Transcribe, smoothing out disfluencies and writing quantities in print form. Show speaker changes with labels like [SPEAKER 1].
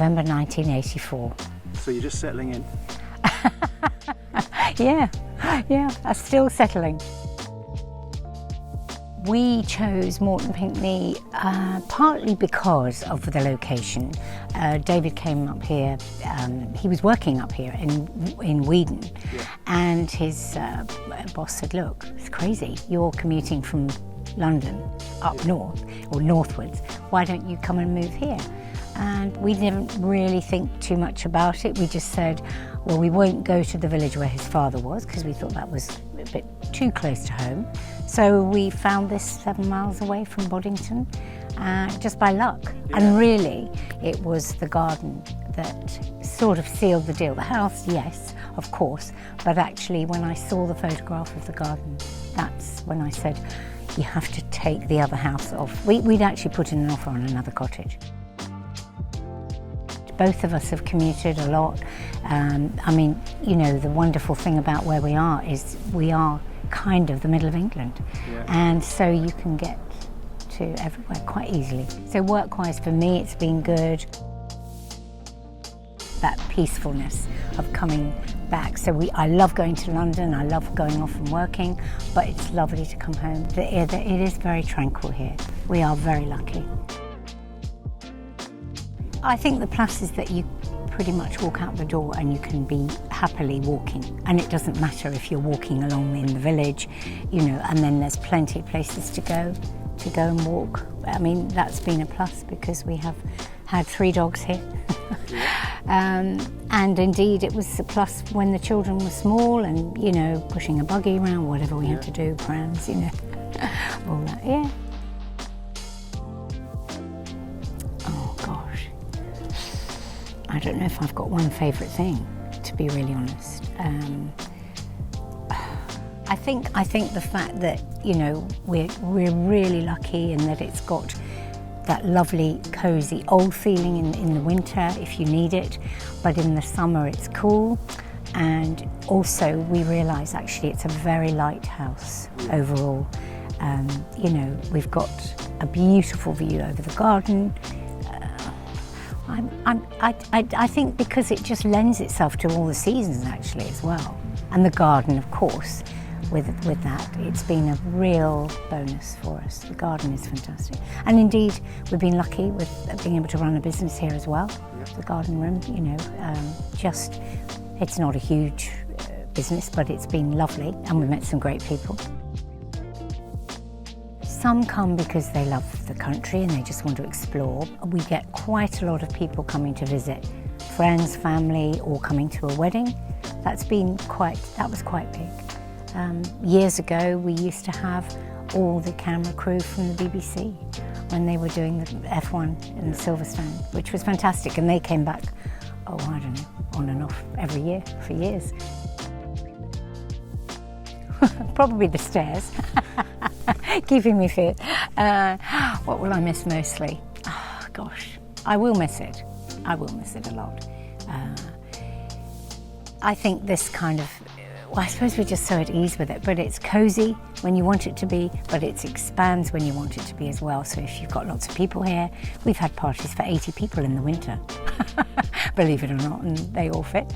[SPEAKER 1] November 1984.
[SPEAKER 2] So you're just settling in?
[SPEAKER 1] Yeah, I'm still settling. We chose Morton Pinckney partly because of the location. David came up here, he was working up here in Weedon, and his boss said, look, it's crazy, you're commuting from London up north, or northwards, why don't you come and move here? And we didn't really think too much about it. We just said, well, we won't go to the village where his father was, because we thought that was a bit too close to home. So we found this 7 miles away from Boddington, just by luck. Yeah. And really, it was the garden that sort of sealed the deal. The house, yes, of course, but actually when I saw the photograph of the garden, that's when I said, you have to take the other house off. We'd actually put in an offer on another cottage. Both of us have commuted a lot. I mean, you know, the wonderful thing about where we are is we are kind of the middle of England. Yeah. And so you can get to everywhere quite easily. So work-wise for me, it's been good. That peacefulness of coming back. So I love going to London, I love going off and working, but it's lovely to come home. It is very tranquil here. We are very lucky. I think the plus is that you pretty much walk out the door and you can be happily walking, and it doesn't matter if you're walking along in the village, you know, and then there's plenty of places to go and walk. I mean, that's been a plus because we have had 3 dogs here. And indeed it was a plus when the children were small and, you know, pushing a buggy around, whatever we had to do, prams, you know, all that, yeah. I don't know if I've got one favourite thing, to be really honest. I think the fact that, you know, we're really lucky, and that it's got that lovely, cosy, old feeling in the winter if you need it, but in the summer it's cool. And also we realise actually it's a very light house overall. You know, we've got a beautiful view over the garden. I think because it just lends itself to all the seasons actually as well. And the garden, of course, with that, it's been a real bonus for us. The garden is fantastic. And indeed, we've been lucky with being able to run a business here as well. The garden room, you know, it's not a huge business, but it's been lovely, and we've met some great people. Some come because they love the country and they just want to explore. We get quite a lot of people coming to visit, friends, family, or coming to a wedding. That was quite big. Years ago, we used to have all the camera crew from the BBC when they were doing the F1 in Silverstone, which was fantastic, and they came back, oh, I don't know, on and off every year for years. Probably the stairs. Keeping me fit. What will I miss mostly? Oh, gosh, I will miss it. I will miss it a lot. I think this kind of, well, I suppose we're just so at ease with it, but it's cosy when you want it to be, but it expands when you want it to be as well. So if you've got lots of people here, we've had parties for 80 people in the winter, believe it or not, and they all fit.